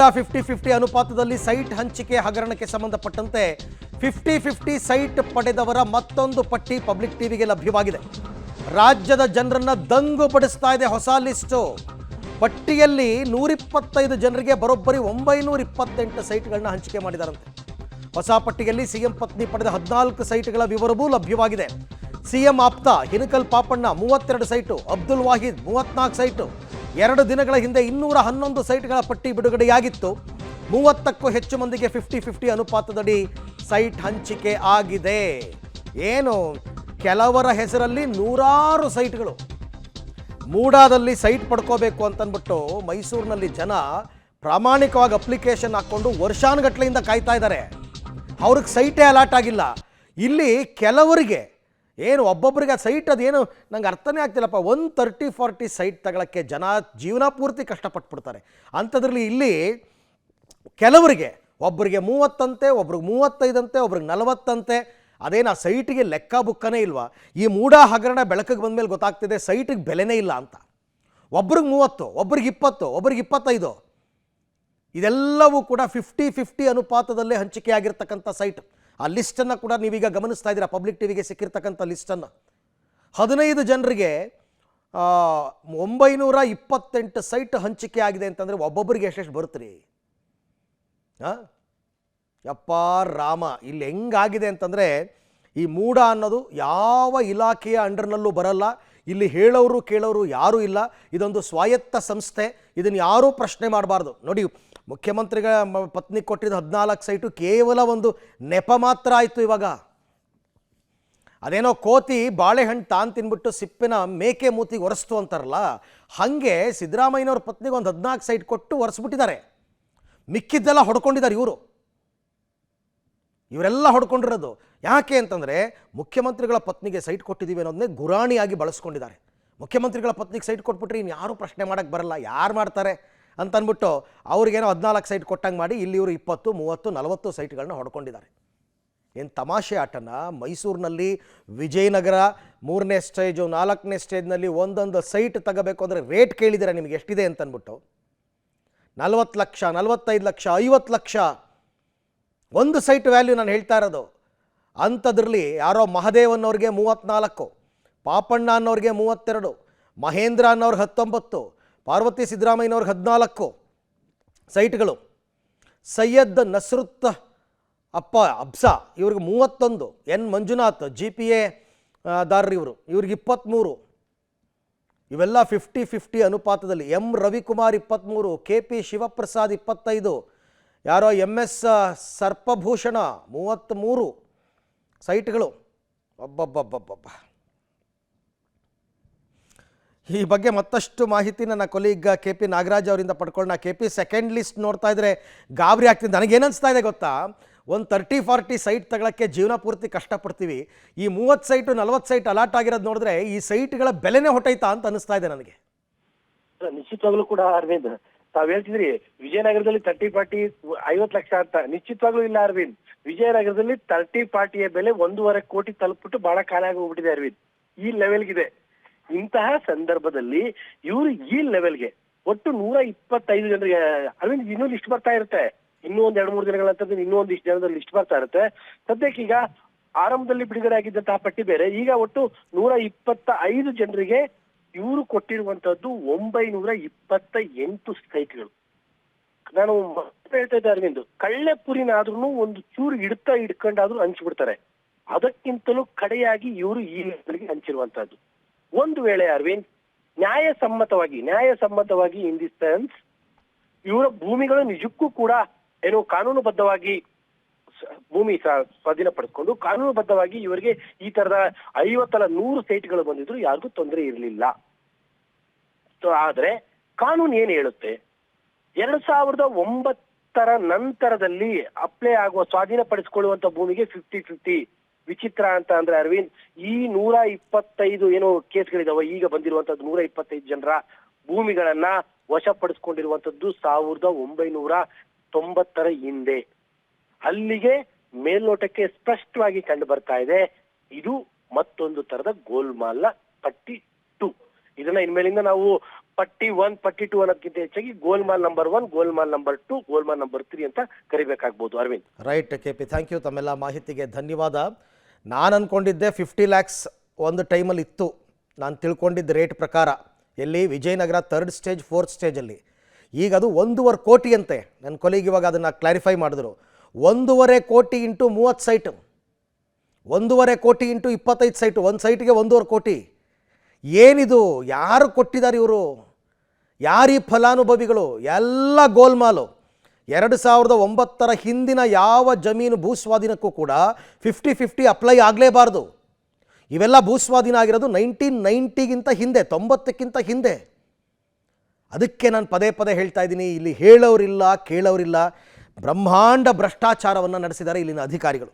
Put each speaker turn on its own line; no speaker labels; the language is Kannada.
50-50 ಅನುಪಾತದಲ್ಲಿ ಸೈಟ್ ಹಂಚಿಕೆ ಹಗರಣಕ್ಕೆ ಸಂಬಂಧಪಟ್ಟಂತೆ 50-50 ಸೈಟ್ ಪಡೆದವರ ಮತ್ತೊಂದು ಪಟ್ಟಿ ಪಬ್ಲಿಕ್ ಟಿವಿಗೆ ಲಭ್ಯವಾಗಿದೆ. ರಾಜ್ಯದ ಜನರನ್ನ ದಂಗು ಪಡಿಸ್ತಾ ಇದೆ ಹೊಸ ಲಿಸ್ಟು. ಪಟ್ಟಿಯಲ್ಲಿ 125 ಜನರಿಗೆ ಬರೋಬ್ಬರಿ 928 ಸೈಟ್ಗಳನ್ನ ಹಂಚಿಕೆ ಮಾಡಿದಾರಂತೆ. ಹೊಸ ಪಟ್ಟಿಯಲ್ಲಿ ಸಿಎಂ ಪತ್ನಿ ಪಡೆದ 14 ಸೈಟ್ಗಳ ವಿವರವೂ ಲಭ್ಯವಾಗಿದೆ. ಸಿಎಂ ಆಪ್ತ ಹಿನಕಲ್ ಪಾಪಣ್ಣ 32 ಸೈಟು, ಅಬ್ದುಲ್ ವಾಹಿದ್ 34 ಸೈಟು. 2 ದಿನಗಳ ಹಿಂದೆ 211 ಸೈಟ್ಗಳ ಪಟ್ಟಿ ಬಿಡುಗಡೆಯಾಗಿತ್ತು. 30ಕ್ಕೂ ಹೆಚ್ಚು ಮಂದಿಗೆ 50-50 ಅನುಪಾತದಡಿ ಸೈಟ್ ಹಂಚಿಕೆ ಆಗಿದೆ. ಏನು ಕೆಲವರ ಹೆಸರಲ್ಲಿ ನೂರಾರು ಸೈಟ್ಗಳು. ಮೂಡಾದಲ್ಲಿ ಸೈಟ್ ಪಡ್ಕೋಬೇಕು ಅಂತಂದ್ಬಿಟ್ಟು ಮೈಸೂರಿನಲ್ಲಿ ಜನ ಪ್ರಾಮಾಣಿಕವಾಗಿ ಅಪ್ಲಿಕೇಶನ್ ಹಾಕ್ಕೊಂಡು ವರ್ಷಾನುಗಟ್ಲೆಯಿಂದ ಕಾಯ್ತಾ ಇದ್ದಾರೆ. ಅವ್ರಿಗೆ ಸೈಟೇ ಅಲಾಟ್ ಆಗಿಲ್ಲ. ಇಲ್ಲಿ ಕೆಲವರಿಗೆ ಏನು ಒಬ್ಬೊಬ್ಬರಿಗೆ ಆ ಸೈಟ್ ಅದೇನು ನಂಗೆ ಅರ್ಥನೇ ಆಗ್ತಿಲ್ಲಪ್ಪ. 130-40 ಸೈಟ್ ತಗೊಳ್ಳೋಕ್ಕೆ ಜನ ಜೀವನ ಪೂರ್ತಿ ಕಷ್ಟಪಟ್ಬಿಡ್ತಾರೆ. ಅಂಥದ್ರಲ್ಲಿ ಇಲ್ಲಿ ಕೆಲವರಿಗೆ ಒಬ್ಬರಿಗೆ 30 ಅಂತೆ, ಒಬ್ರಿಗೆ 35 ಅಂತೆ, ಒಬ್ರಿಗೆ 40 ಅಂತೆ. ಅದೇನು ಆ ಸೈಟಿಗೆ ಲೆಕ್ಕ ಬುಕ್ಕನೇ ಇಲ್ವಾ? ಈ ಮೂಡ ಹಗರಣ ಬೆಳಕಿಗೆ ಬಂದಮೇಲೆ ಗೊತ್ತಾಗ್ತಿದೆ ಸೈಟಿಗೆ ಬೆಲೆನೇ ಇಲ್ಲ ಅಂತ. ಒಬ್ರಿಗೆ 30, ಒಬ್ರಿಗೆ 20, ಒಬ್ರಿಗೆ 25. ಇದೆಲ್ಲವೂ ಕೂಡ 50-50 ಅನುಪಾತದಲ್ಲೇ ಹಂಚಿಕೆ ಆಗಿರ್ತಕ್ಕಂಥ ಸೈಟ್. ಆ ಲಿಸ್ಟನ್ನು ಕೂಡ ನೀವೀಗ ಗಮನಿಸ್ತಾ ಇದ್ದೀರಾ, ಪಬ್ಲಿಕ್ ಟಿವಿಗೆ ಸಿಕ್ಕಿರ್ತಕ್ಕಂಥ ಲಿಸ್ಟನ್ನು. 15 ಜನರಿಗೆ 928 ಸೈಟ್ ಹಂಚಿಕೆ ಆಗಿದೆ ಅಂತಂದರೆ ಒಬ್ಬೊಬ್ಬರಿಗೆ ಎಷ್ಟೆಷ್ಟು ಬರುತ್ತೀರಿ? ಯಪ್ಪ ರಾಮ, ಇಲ್ಲಿ ಹೆಂಗಾಗಿದೆ ಅಂತಂದರೆ ಈ ಮೂಡ ಅನ್ನೋದು ಯಾವ ಇಲಾಖೆಯ ಅಂಡರ್ನಲ್ಲೂ ಬರಲ್ಲ. ಇಲ್ಲಿ ಹೇಳೋರು ಕೇಳೋರು ಯಾರೂ ಇಲ್ಲ. ಇದೊಂದು ಸ್ವಾಯತ್ತ ಸಂಸ್ಥೆ. ಇದನ್ನು ಯಾರೂ ಪ್ರಶ್ನೆ ಮಾಡಬಾರ್ದು. ನೋಡಿ, ಮುಖ್ಯಮಂತ್ರಿಗಳ ಪತ್ನಿ ಕೊಟ್ಟಿದ್ದ 14 ಸೈಟು ಕೇವಲ ಒಂದು ನೆಪ ಮಾತ್ರ ಆಯಿತು. ಇವಾಗ ಅದೇನೋ ಕೋತಿ ಬಾಳೆಹಣ್ಣು ತಾನು ತಿನ್ಬಿಟ್ಟು ಸಿಪ್ಪಿನ ಮೇಕೆ ಮೂತಿಗೆ ಒರೆಸ್ತು ಅಂತಾರಲ್ಲ, ಹಾಗೆ ಸಿದ್ದರಾಮಯ್ಯನವ್ರ ಪತ್ನಿಗೆ ಒಂದು 14 ಸೈಟ್ ಕೊಟ್ಟು ಒರೆಸ್ಬಿಟ್ಟಿದ್ದಾರೆ. ಮಿಕ್ಕಿದ್ದೆಲ್ಲ ಹೊಡ್ಕೊಂಡಿದ್ದಾರೆ ಇವರು. ಇವರೆಲ್ಲ ಹೊಡ್ಕೊಂಡಿರೋದು ಯಾಕೆ ಅಂತಂದರೆ ಮುಖ್ಯಮಂತ್ರಿಗಳ ಪತ್ನಿಗೆ ಸೈಟ್ ಕೊಟ್ಟಿದ್ದೀವಿ ಅನ್ನೋದನ್ನೇ ಗುರಾಣಿಯಾಗಿ ಬಳಸ್ಕೊಂಡಿದ್ದಾರೆ. ಮುಖ್ಯಮಂತ್ರಿಗಳ ಪತ್ನಿಗೆ ಸೈಟ್ ಕೊಟ್ಬಿಟ್ರೆ ಇನ್ನು ಯಾರೂ ಪ್ರಶ್ನೆ ಮಾಡೋಕ್ಕೆ ಬರಲ್ಲ, ಯಾರು ಮಾಡ್ತಾರೆ ಅಂತ ಅಂದ್ಬಿಟ್ಟು ಅವ್ರಿಗೇನೋ 14 ಸೈಟ್ ಕೊಟ್ಟಂಗೆ ಮಾಡಿ ಇಲ್ಲಿ ಇವರು 20, 30, 40 ಸೈಟ್ಗಳನ್ನ ಹೊಡ್ಕೊಂಡಿದ್ದಾರೆ. ಏನು ತಮಾಷೆ ಆಟನ? ಮೈಸೂರಿನಲ್ಲಿ ವಿಜಯನಗರ 3ನೇ ಸ್ಟೇಜು 4ನೇ ಸ್ಟೇಜ್ನಲ್ಲಿ ಒಂದೊಂದು ಸೈಟ್ ತಗೋಬೇಕು ಅಂದರೆ ರೇಟ್ ಕೇಳಿದ್ದೀರಾ ನಿಮಗೆ ಎಷ್ಟಿದೆ ಅಂತಂದ್ಬಿಟ್ಟು? 40 ಲಕ್ಷ, 45 ಲಕ್ಷ, 50 ಲಕ್ಷ ಒಂದು ಸೈಟ್ ವ್ಯಾಲ್ಯೂ ನಾನು ಹೇಳ್ತಾ ಇರೋದು. ಅಂಥದ್ರಲ್ಲಿ ಯಾರೋ ಮಹದೇವನ್ನವ್ರಿಗೆ 34, ಪಾಪಣ್ಣ ಅನ್ನೋರಿಗೆ 32, ಮಹೇಂದ್ರ ಅನ್ನೋರ್ಗೆ 19, ಪಾರ್ವತಿ ಸಿದ್ದರಾಮಯ್ಯನವ್ರಿಗೆ 14 ಸೈಟ್ಗಳು, ಸೈಯದ್ ನಸ್ರುತ್ ಅಪ್ಪ ಅಬ್ಸಾ ಇವ್ರಿಗೆ 31, ಎನ್ ಮಂಜುನಾಥ್ GPA ದಾರರು ಇವ್ರಿಗೆ 23. ಇವೆಲ್ಲ 50-50 ಅನುಪಾತದಲ್ಲಿ. ಎಂ ರವಿಕುಮಾರ್ 23, KP ಶಿವಪ್ರಸಾದ್ 25, ಯಾರೋ MS ಸರ್ಪಭೂಷಣ 33 ಸೈಟ್ಗಳು. ಒಬ್ಬೊಬ್ಬೊಬ್ಬೊಬ್ಬ. ಈ ಬಗ್ಗೆ ಮತ್ತಷ್ಟು ಮಾಹಿತಿ ನನ್ನ ಕೊಲೀಗ್ KP ನಾಗರಾಜ್ ಅವರಿಂದ ಪಡ್ಕೊಳ್ಳೋಣ. KP, ಸೆಕೆಂಡ್ ಲಿಸ್ಟ್ ನೋಡ್ತಾ ಇದ್ರೆ ಗಾಬರಿ ಆಗ್ತಿದೆ. ನನಗೇನಿಸ್ತಾ ಇದೆ ಗೊತ್ತಾ, ಒಂದು 30-40 ಸೈಟ್ ತಗೊಳ್ಳೋಕ್ಕೆ ಜೀವನ ಪೂರ್ತಿ ಕಷ್ಟಪಡ್ತೀವಿ. ಈ 30 ಸೈಟು 40 ಸೈಟ್ ಅಲಾಟ್ ಆಗಿರೋದು ನೋಡಿದ್ರೆ ಈ ಸೈಟ್ಗಳ ಬೆಲೆನೇ ಹೊಟ್ಟೈತಾ ಅಂತ ಅನಿಸ್ತಾ ಇದೆ ನನಗೆ.
ನಿಶ್ಚಿತವಾಗ್ಲೂ ಕೂಡ ಅರವಿಂದ್, ತಾವ್ ಹೇಳ್ತಿದ್ರಿ ವಿಜಯನಗರದಲ್ಲಿ 30-40 50 ಲಕ್ಷ ಅಂತ. ನಿಶ್ಚಿತವಾಗ್ಲೂ ಇಲ್ಲ ಅರವಿಂದ್. ವಿಜಯನಗರದಲ್ಲಿ 30-40ಯ ಬೆಲೆ 1.5 ಕೋಟಿ ತಲುಪಿಬಿಟ್ಟು ಬಹಳ ಕಾಲ ಆಗಿ ಹೋಗ್ಬಿಟ್ಟಿದೆ ಅರವಿಂದ್. ಈ ಲೆವೆಲ್ಗಿದೆ. ಇಂತಹ ಸಂದರ್ಭದಲ್ಲಿ ಇವರು ಈ ಲೆವೆಲ್ಗೆ ಒಟ್ಟು 125 ಜನರಿಗೆ ಅರವಿಂದ್ ಇನ್ನೂ ಲಿಸ್ಟ್ ಬರ್ತಾ ಇರುತ್ತೆ. ಇನ್ನೂ ಒಂದ್ 2-3 ದಿನಗಳ ನಂತರ ಇನ್ನೂ ಒಂದಿಷ್ಟು ಜನದ ಲಿಸ್ಟ್ ಬರ್ತಾ ಇರುತ್ತೆ. ಸದ್ಯಕ್ಕೆ ಈಗ ಆರಂಭದಲ್ಲಿ ಬಿಡುಗಡೆ ಆಗಿದ್ದಂತಹ ಪಟ್ಟಿ ಬೇರೆ. ಈಗ ಒಟ್ಟು 125 ಜನರಿಗೆ ಇವರು ಕೊಟ್ಟಿರುವಂತದ್ದು 928 ಸೈಟ್ಗಳು. ನಾನು ಹೇಳ್ತಾ ಇದ್ದೆ ಅರವಿಂದ್, ಕಳ್ಳೆಪುರಿನಾದ್ರೂ ಒಂದು ಚೂರು ಹಿಡ್ಕೊಂಡಾದ್ರೂ ಹಂಚ್ಬಿಡ್ತಾರೆ. ಅದಕ್ಕಿಂತಲೂ ಕಡೆಯಾಗಿ ಇವರು ಈ ಲೆವೆಲ್ಗೆ ಹಂಚಿರುವಂತಹದ್ದು. ಒಂದು ವೇಳೆ ಅರವಿಂದ್ ನ್ಯಾಯಸಮ್ಮತವಾಗಿ ಇನ್ ದಿ ಸೆನ್ಸ್ ಇವರ ಭೂಮಿಗಳು ನಿಜಕ್ಕೂ ಕೂಡ ಏನು ಕಾನೂನುಬದ್ಧವಾಗಿ ಭೂಮಿ ಸ್ವಾಧೀನ ಪಡೆದುಕೊಂಡು ಕಾನೂನುಬದ್ಧವಾಗಿ ಇವರಿಗೆ ಈ ತರದ 50 ಅಲ್ಲ 100 ಸೈಟ್ಗಳು ಬಂದಿದ್ರು ಯಾರಿಗೂ ತೊಂದರೆ ಇರಲಿಲ್ಲ. ಆದ್ರೆ ಕಾನೂನು ಏನ್ ಹೇಳುತ್ತೆ, 2009 ನಂತರದಲ್ಲಿ ಅಪ್ಲೈ ಆಗುವ ಸ್ವಾಧೀನ ಪಡಿಸಿಕೊಳ್ಳುವಂತ ಭೂಮಿಗೆ 50-50. ವಿಚಿತ್ರ ಅಂತ ಅಂದ್ರೆ ಅರವಿಂದ್, ಈ 125 ಏನು ಕೇಸ್ಗಳಿದಾವ, ಈಗ ಬಂದಿರುವಂತದ್ದು 125 ಜನರ ಭೂಮಿಗಳನ್ನ ವಶಪಡಿಸಿಕೊಂಡಿರುವಂತದ್ದು 1990 ಹಿಂದೆ. ಅಲ್ಲಿಗೆ ಮೇಲ್ನೋಟಕ್ಕೆ ಸ್ಪಷ್ಟವಾಗಿ ಕಂಡು ಬರ್ತಾ ಇದೆ ಇದು ಮತ್ತೊಂದು ತರದ ಗೋಲ್ಮಾಲ್ನ ಪಟ್ಟಿ 2. ಇದನ್ನ ಇನ್ಮೇಲಿಂದ ನಾವು ಪಟ್ಟಿ 1 ಪಟ್ಟಿ 2 ಅನ್ನೋದಕ್ಕಿಂತ ಹೆಚ್ಚಾಗಿ ಗೋಲ್ಮಾಲ್ ನಂಬರ್ 1, ಗೋಲ್ಮಾಲ್ ನಂಬರ್ 2, ಗೋಲ್ಮಾಲ್ ನಂಬರ್ 3 ಅಂತ ಕರಿಬೇಕಾಗ್ಬೋದು. Arvind.
Right KP, thank you, ತಮ್ಮೆಲ್ಲ ಮಾಹಿತಿಗೆ ಧನ್ಯವಾದ. ನಾನು ಅಂದ್ಕೊಂಡಿದ್ದೆ 50 ಲ್ಯಾಕ್ಸ್ ಒಂದು ಟೈಮಲ್ಲಿ ಇತ್ತು, ನಾನು ತಿಳ್ಕೊಂಡಿದ್ದ ರೇಟ್ ಪ್ರಕಾರ. ಎಲ್ಲಿ? ವಿಜಯನಗರ 3rd ಸ್ಟೇಜ್ 4th ಸ್ಟೇಜಲ್ಲಿ. ಈಗ ಅದು 1.5 ಕೋಟಿ ಅಂತೆ. ನನ್ನ ಕೊಲಿಗೆ ಇವಾಗ ಅದನ್ನು ಕ್ಲಾರಿಫೈ ಮಾಡಿದ್ರು. 1.5 ಕೋಟಿ ಇಂಟು 30 ಸೈಟು, 1.5 ಕೋಟಿ ಇಂಟು 25 ಸೈಟು, ಒಂದು ಸೈಟಿಗೆ 1.5 ಕೋಟಿ. ಏನಿದು? ಯಾರು ಕೊಟ್ಟಿದ್ದಾರೆ ಇವರು? ಯಾರೀ ಫಲಾನುಭವಿಗಳು? ಎಲ್ಲ ಗೋಲ್ಮಾಲು. 2009 ಹಿಂದಿನ ಯಾವ ಜಮೀನು ಭೂಸ್ವಾಧೀನಕ್ಕೂ ಕೂಡ 50-50 ಅಪ್ಲೈ ಆಗಲೇಬಾರ್ದು. ಇವೆಲ್ಲ ಭೂಸ್ವಾಧೀನ ಆಗಿರೋದು 1990ಗಿಂತ ಹಿಂದೆ, 90ಕ್ಕಿಂತ ಹಿಂದೆ. ಅದಕ್ಕೆ ನಾನು ಪದೇ ಪದೇ ಹೇಳ್ತಾ ಇದ್ದೀನಿ, ಇಲ್ಲಿ ಹೇಳೋರಿಲ್ಲ, ಕೇಳೋರಿಲ್ಲ. ಬ್ರಹ್ಮಾಂಡ ಭ್ರಷ್ಟಾಚಾರವನ್ನು ನಡೆಸಿದ್ದಾರೆ ಇಲ್ಲಿನ ಅಧಿಕಾರಿಗಳು.